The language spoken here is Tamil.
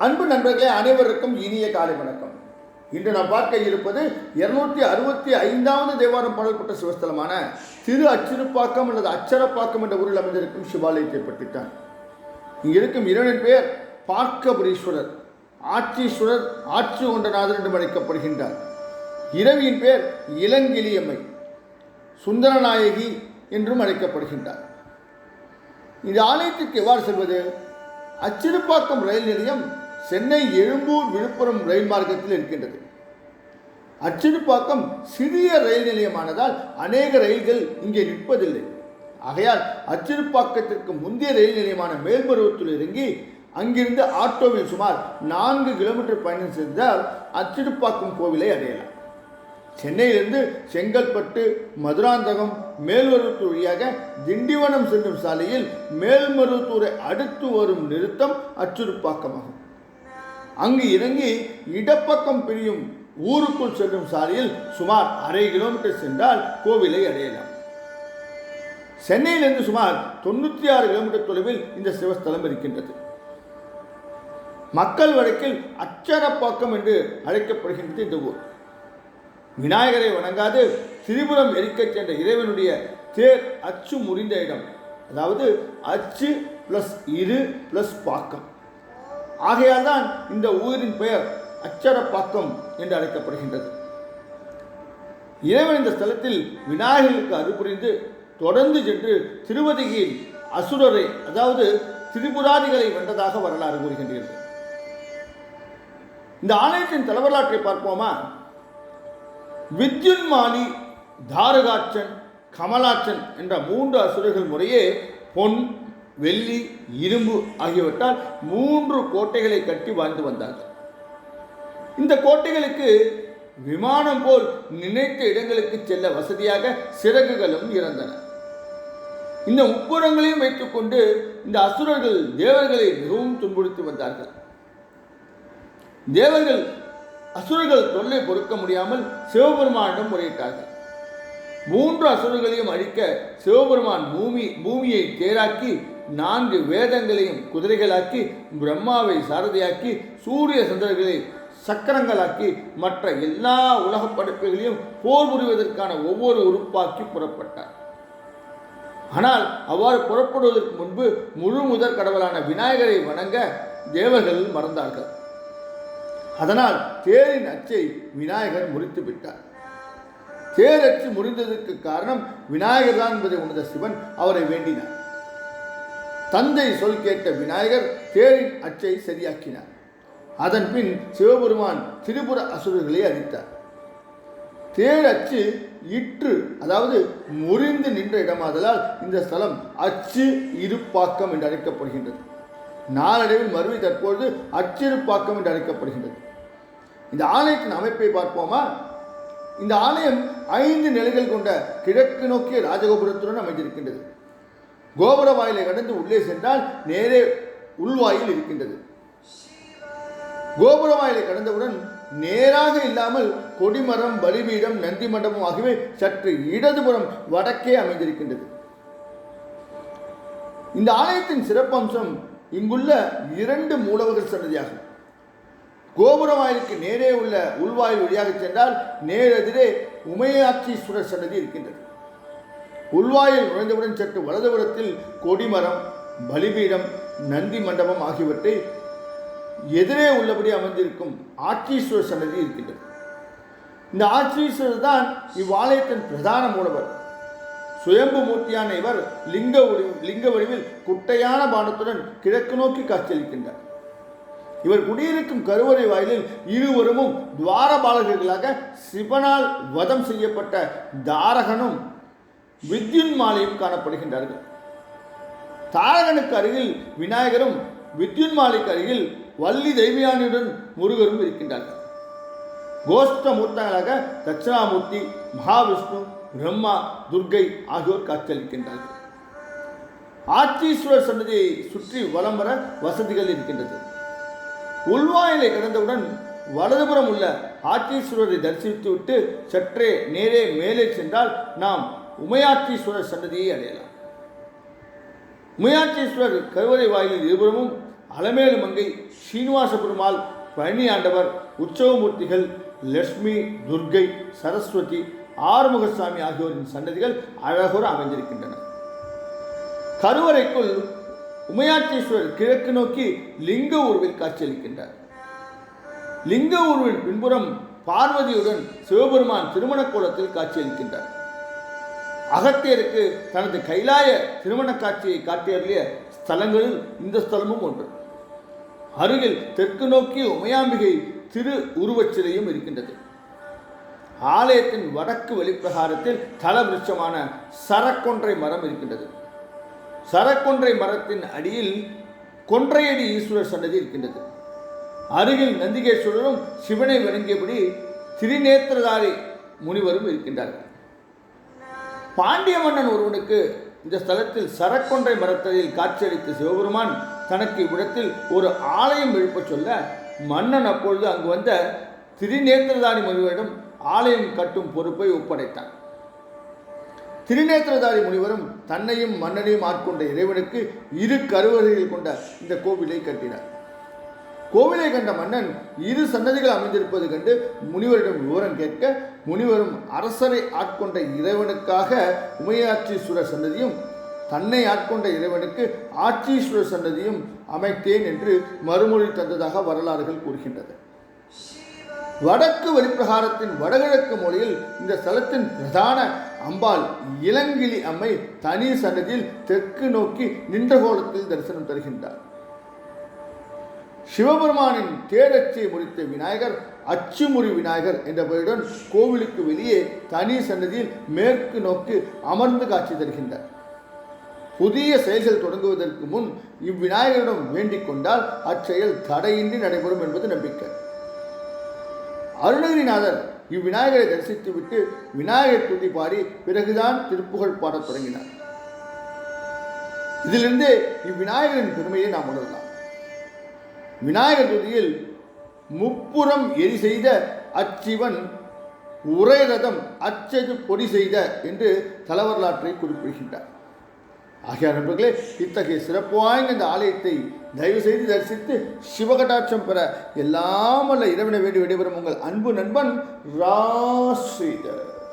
அன்பு நண்பர்களே, அனைவருக்கும் இனிய காலை வணக்கம். இன்று நாம் பார்க்க இருப்பது 265வது தேவாரம் பாடல்பட்ட சிவஸ்தலமான திரு அச்சிறுப்பாக்கம் அல்லது அச்சரப்பாக்கம் என்ற ஊரில் அமைந்திருக்கும் சிவாலயத்தை பற்றித்தான். இங்கு இருக்கும் இறைவனின் பெயர் பார்க்கபுரீஸ்வரர், ஆட்சீஸ்வரர், ஆட்சி கொண்டநாதர் என்று அழைக்கப்படுகின்றார். இரவியின் பெயர் இளங்கிளியம்மை, சுந்தரநாயகி என்றும் அழைக்கப்படுகின்றார். இந்த ஆலயத்திற்கு எவ்வாறு செல்வது? அச்சிறுப்பாக்கம் ரயில் நிலையம் சென்னை எழும்பூர் விழுப்புரம் ரயில் மார்க்கத்தில் இருக்கின்றது. அச்சிறுப்பாக்கம் சிறிய ரயில் நிலையமானதால் அநேக ரயில்கள் இங்கே நிற்பதில்லை. ஆகையால் அச்சிறுப்பாக்கத்திற்கு முந்தைய ரயில் நிலையமான மேல்மருவத்தூர் இறங்கி அங்கிருந்து ஆட்டோவில் சுமார் 4 கிலோமீட்டர் பயணம் செய்தால் அச்சிறுப்பாக்கம் கோவிலை அடையலாம். சென்னையிலிருந்து செங்கல்பட்டு, மதுராந்தகம், மேல்மருவத்தூர் வழியாக திண்டிவனம் செல்லும் சாலையில் மேல்மருவத்தூரை அடுத்து வரும் நிறுத்தம் அச்சிறுப்பாக்கமாகும். அங்கு இறங்கி இடப்பக்கம் பிரியும் ஊருக்குள் செல்லும் சாலையில் சுமார் 1/2 கிலோமீட்டர் சென்றால் கோவிலை அடையலாம். சென்னையிலிருந்து சுமார் 96 கிலோமீட்டர் தொலைவில் இந்த சிவஸ்தலம் இருக்கின்றது. மக்கள் வழக்கில் அச்சரப்பாக்கம் என்று அழைக்கப்படுகின்றது இந்த ஊர். விநாயகரை வணங்காது திரிபுரம் எரிக்கச் சென்ற இறைவனுடைய தேர் அச்சு முறிந்த இடம். அதாவது அச்சு பிளஸ் இரு பிளஸ் பாக்கம். ஆகையால் தான் இந்த ஊரின் பெயர் அச்சரப்பாக்கம் என்று அழைக்கப்படுகின்றது. இறைவன் இந்த ஸ்தலத்தில் விநாயகருக்கு அருள்புரிந்து தொடர்ந்து சென்று திருவதிகையில் அசுரரை, அதாவது திரிபுராதிகளை வென்றதாக வரலாறு கூறுகின்றது. இந்த ஆலயத்தின் தலைவரலாற்றை பார்ப்போமா? வித்யுன்மாலி, தாரகாட்சன், கமலாட்சன் என்ற 3 அசுரர்கள் முறையே பொன், வெள்ளி, இரும்பு ஆகியவற்றால் 3 கோட்டைகளை கட்டி வாழ்ந்து வந்தார்கள். இந்த கோட்டைகளுக்கு விமானம் போல் நினைத்த இடங்களுக்கு செல்ல வசதியாக சிறகுகளும் இருந்தன. இந்த முப்புறங்களையும் வைத்துக்கொண்டு இந்த அசுரர்கள் தேவர்களை மிகவும் துன்புறுத்தி வந்தார்கள். தேவர்கள் அசுரர்கள் தொல்லை பொறுக்க முடியாமல் சிவபெருமானிடம் முறையிட்டார்கள். 3 அசுரர்களையும் அழிக்க சிவபெருமான் பூமியை தேராக்கி 4 வேதங்களையும் குதிரைகளாக்கி, பிரம்மாவை சாரதியாக்கி, சூரிய சந்திரர்களை சக்கரங்களாக்கி, மற்ற எல்லா உலக படைப்புகளையும் போர் புரிவதற்கான ஒவ்வொரு உறுப்பாக்கி புறப்பட்டார். ஆனால் அவ்வாறு புறப்படுவதற்கு முன்பு முழு முதற் கடவுளான விநாயகரை வணங்க தேவர்கள் மறந்தார்கள். அதனால் தேரின் அச்சை விநாயகர் முறித்து விட்டார். தேர் அச்சு முறிந்ததற்கு காரணம் விநாயகர் தான் என்பதை உணர்ந்த சிவன் அவரை வேண்டினார். தந்தை சொல் கேட்ட விநாயகர் தேரின் அச்சை சரியாக்கினார். அதன் பின் சிவபெருமான் திரிபுர அசுரர்களை அழித்தார். தேர் அச்சு இற்று, அதாவது முறிந்து நின்ற இடமாதலால் இந்த ஸ்தலம் அச்சு இருப்பாக்கம் என்று அழைக்கப்படுகின்றது. நாளடைவில் மருவி தற்பொழுது அச்சிறுப்பாக்கம் என்று அழைக்கப்படுகின்றது. இந்த ஆலயத்தின் அமைப்பை பார்ப்போமா? இந்த ஆலயம் 5 நிலைகள் கொண்ட கிழக்கு நோக்கிய ராஜகோபுரத்துடன் அமைந்திருக்கின்றது. கோபுர வாயிலை கடந்து உள்ளே சென்றால் நேரே உள்வாயில் இருக்கின்றது. கோபுர வாயிலை கடந்தவுடன் நேராக இல்லாமல் கொடிமரம், பலிபீடம், நந்தி மண்டபம் ஆகியவை சற்று இடதுபுறம் வடக்கே அமைந்திருக்கின்றது. இந்த ஆலயத்தின் சிறப்பம்சம் இங்குள்ள 2 மூலவர் சன்னதியாகும். கோபுர வாயிலுக்கு நேரே உள்ள உள்வாயில் வழியாக சென்றால் நேரெதிரே உமையாட்சீஸ்வரர் சன்னதி இருக்கின்றது. உள்வாயில் நுழைந்தவுடன் சற்று வலதுபுறத்தில் கொடிமரம், பலிபீடம், நந்தி மண்டபம் ஆகியவற்றை எதிரே உள்ளபடி அமைந்திருக்கும் ஆட்சீஸ்வரர் சன்னதி இருக்கின்றது. இந்த ஆட்சீஸ்வரர் தான் இவ்வாலயத்தின் பிரதான மூலவர். சுயம்பு மூர்த்தியான இவர் லிங்க வடிவில் குட்டையான பானத்துடன் கிழக்கு நோக்கி காட்சியளிக்கின்றார். இவர் குடியிருக்கும் கருவறை வாயிலில் இருவரும் துவாரபாலகர்களாக சிவனால் வதம் செய்யப்பட்ட தாரகனும் வித்யுன்மாலியும் காணப்படுகின்றார்கள். தாரகனுக்கு அருகில் விநாயகரும், வித்யுன்மாலிக்கு அருகில் வள்ளி தெய்வியானியுடன் முருகரும் இருக்கின்றார்கள். கோஷ்ட மூர்த்தங்களாக தட்சிணாமூர்த்தி, மகாவிஷ்ணு, பிரம்மா, துர்கை ஆகியோர் காட்சியளிக்கின்றார்கள். ஆட்சீஸ்வரர் சன்னதியை சுற்றி வலம் வர வசதிகள் இருக்கின்றது. உள்வாயிலை கடந்தவுடன் வலதுபுறம் உள்ள ஆட்சீஸ்வரரை தரிசித்துவிட்டு சற்றே நேரே மேலே சென்றால் நாம் உமையாட்சீஸ்வரர் சன்னதியை அடையலாம். உமையாட்சீஸ்வரர் கருவறை வாயிலில் இருபுறமும் அலமேலு மங்கை, ஸ்ரீனிவாச பெருமாள், பழனி ஆண்டவர், உற்சவமூர்த்திகள், லட்சுமி, துர்க்கை, சரஸ்வதி, ஆறுமுகசாமி ஆகியோரின் சன்னதிகள் அழகுற அமைந்திருக்கின்றன. கருவறைக்குள் உமையாற்றீஸ்வரர் கிழக்கு நோக்கி லிங்க உருவில் காட்சியளிக்கின்றார். லிங்க உருவின் பின்புறம் பார்வதியுடன் சிவபெருமான் திருமண கோலத்தில் காட்சியளிக்கின்றார். அகத்தியருக்கு தனது கைலாய திருமண காட்சியை காட்டியருளிய ஸ்தலங்களில் இந்த ஸ்தலமும் ஒன்று. அருகில் தெற்கு நோக்கி உமையாம்பிகை திரு உருவச்சிலையும் இருக்கின்றது. ஆலயத்தின் வடக்கு வெளிப்பிரகாரத்தில் தலவிருட்சமான சரக்கொன்றை மரம் இருக்கின்றது. சரக்கொன்றை மரத்தின் அடியில் கொன்றையடி ஈஸ்வரர் சன்னதி இருக்கின்றது. அருகில் நந்திகேஸ்வரரும் சிவனை வணங்கியபடி திரிநேத்திரதாரி முனிவரும் இருக்கின்றார்கள். பாண்டிய மன்னன் ஒருவனுக்கு இந்த ஸ்தலத்தில் சரக்கொன்றை மரத்தடியில் காட்சியளித்த சிவபெருமான் தனக்கு இவ்விடத்தில் ஒரு ஆலயம் எழுப்பச் சொல்ல மன்னன் அப்பொழுது அங்கு வந்த திரிநேத்திரதாரி முனிவரிடம் ஆலயம் கட்டும் பொறுப்பை ஒப்படைத்தான். திரிநேத்திரதாரி முனிவரும் தன்னையும் மன்னனையும் ஆட்கொண்ட இறைவனுக்கு இரு கருவறைகள் கொண்ட இந்த கோவிலை கட்டினார். கோவிலை கண்ட மன்னன் இரு சன்னதிகள் அமைந்திருப்பது கண்டு முனிவரிடம் விவரம் கேட்க, முனிவரும் அரசரை ஆட்கொண்ட இறைவனுக்காக உமையாற்றீஸ்வரர் சன்னதியும், தன்னை ஆட்கொண்ட இறைவனுக்கு ஆற்றீஸ்வரர் சன்னதியும் அமைத்தேன் என்று மறுமொழி தந்ததாக வரலாறுகள் கூறுகின்றது. வடக்கு வெளிப்பிரகாரத்தின் வடகிழக்கு மூலையில் இந்த ஸ்தலத்தின் பிரதான அம்பாள் இளங்கிளி அம்மை தனி சன்னதியில் தெற்கு நோக்கி நின்ற கோலத்தில் தரிசனம் தருகின்றார். சிவபெருமானின் தேரட்சியை முடித்த விநாயகர் அச்சுமுறி விநாயகர் என்ற பெயருடன் கோவிலுக்கு வெளியே தனி சன்னதியில் மேற்கு நோக்கி அமர்ந்து காட்சி தருகின்றார். புதிய செயல்கள் தொடங்குவதற்கு முன் இவ்விநாயகரிடம் வேண்டிக் கொண்டால் அச்செயல் தடையின்றி நடைபெறும் என்பது நம்பிக்கை. அருணகிரிநாதர் இவ்விநாயகரை தரிசித்துவிட்டு விநாயகர் துதி பாடி பிறகுதான் திருப்புகழ் பாடத் தொடங்கினார். இதிலிருந்தே இவ்விநாயகரின் பெருமையை நாம் உணரலாம். விநாயகர் துதியில் முப்புறம் எரி செய்த அச்சிவன் உரை ரதம் அச்சது பொடி செய்த என்று தலவரலாற்றை குறிப்பிடுகின்றார். ஆகிய நண்பர்களே, இத்தகைய சிறப்பு வாய்ந்த இந்த ஆலயத்தை தயவு செய்து தரிசித்து சிவகடாட்சம் பெற எல்லாம் அல்ல இறைவனை வேண்டி விடைபெறும் உங்கள் அன்பு நண்பன் ராஸ்ரீதர்.